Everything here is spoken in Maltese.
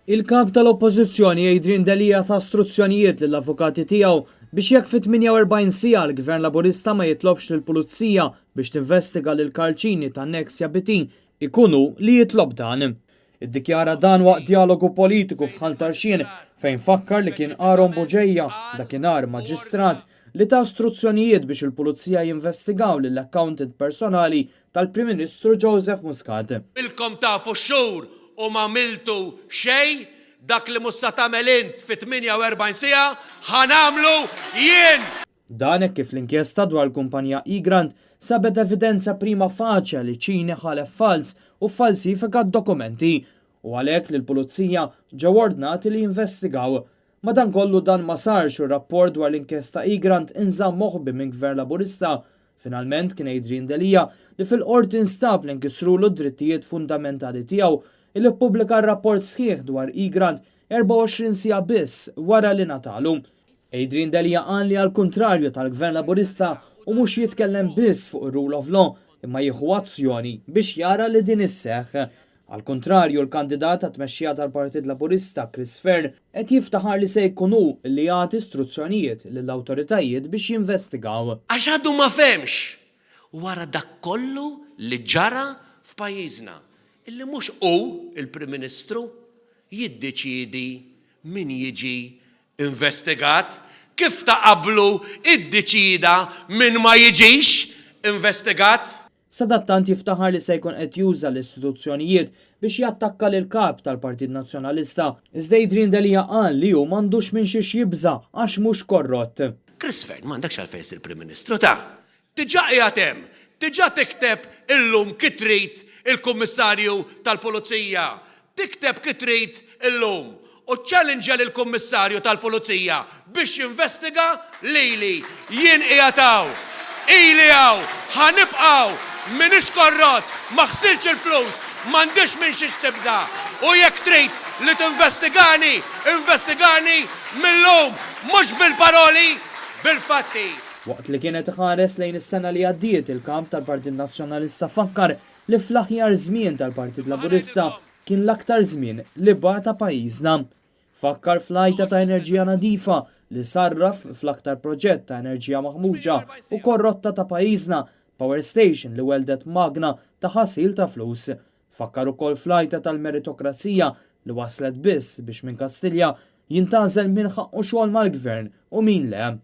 Il-kap tal-Oppożizzjoni Adrian Delija ta' istruzzjonijiet lill-avukati tiegħu biex jekk fit-48 siegħa l-Gvern Laburista ma jitlobx lill-Pulizija biex tinvestiga lil Kalċini ta' Nexja Bitin ikunu li jitlob dan. Iddikjara dan waqt dialogu politiku f'Ħal Tarxien fejn fakkar li kien Aaron Boġejja dakinhar maġistrat li ta' istruzzjonijiet biex il-Pulizija jinvestigaw lill-accountant personali tal-Prim Ministru Joseph Muscat. Ilkom tafu xhur u ma miltu xej, dak li musta tagħmel int fit-48 siegħa ħanamlu jien. Dan hekk kif l-inkjesta dwar l-kumpanija Igrant sabet evidenza prima faċja li ċini ħalef fals u falsifika dokumenti u għalhekk li l-Pulizija ġew ordnati li jinvestigaw. Madankollu dan ma sarx u rapport dwar l-inkjesta Igrant inżamm moħbi minn Gvern Laburista. Finalment kien Adrian Delija li fil-qorti instab li nkisrulu d-drittijiet fundamentali tiegħu illi ppubblika r-rapport sħiħ dwar Igrant 24 siegħa biss wara li natalu. Adrian Delija qal li għall-kuntrarju tal-Gvern Laburista u mhux jitkellem biss fuq ir-rule of law imma jieħu azzjoni biex jara li din isseħħ. Għal-kontrarju l-kandidat ta' tmexxija tal-Partit Laburista Chris Fern qed jiftaħar li se jkunu li jagħti istruzzjonijiet lill-awtoritajiet biex jinvestigaw. Għax għadu ma femx wara dak kollu li ġara f'pajjiżna illi mhux hu il-Prim Ministru jiddeċiedi min jiġi investigat, kif ta' qablu iddeċida min ma jiġix investigat. Sadattant jiftaħar li se jkun qed juża l-istituzzjonijiet biex jattakka lil kap tal-Partit Nazzjonalista. Iżda Adrian Delija qal li hu m'għandux minn xiex jibża għax mhux korrott. Chris Fern m'għandekx għalfejn il-Prim Ministru ta' diġà qiegħed hemm, diġà tikteb illum kitrit il-Kummissarju tal-Pulizija, tikteb kitrit illum u challenge lill-Kummissarju tal-Pulizija biex jinvestiga lili jien qiegħed hawn, ili hawn, ħanibqgħu minix korrott, ma ħsilx il-flus, m'għandix minn xiex tibża. U jekk trid li tinvestigani, investigani mill-lum, mhux bil-paroli, bil-fatti. Waqt li kienet ħares lejn is-sena li għaddiet il-kamp tal-Partit Nazzjonalista fakkar li fl-aħjar żmien tal-Partit Laburista kien l-aktar żmien li bata pajjiżna. Fakkar flajta ta' enerġija nadifa li sarraf fl-aktar proġett ta' enerġija maħmuġa u korrotta ta' pajjiżna, Power Station li weldet magna ta' ħasil ta' flus. Fakkar ukoll flajta tal-meritokrazija li waslet biss biex minn Kastilja jintażel min ħaqqu xogħol mal-gvern u min le.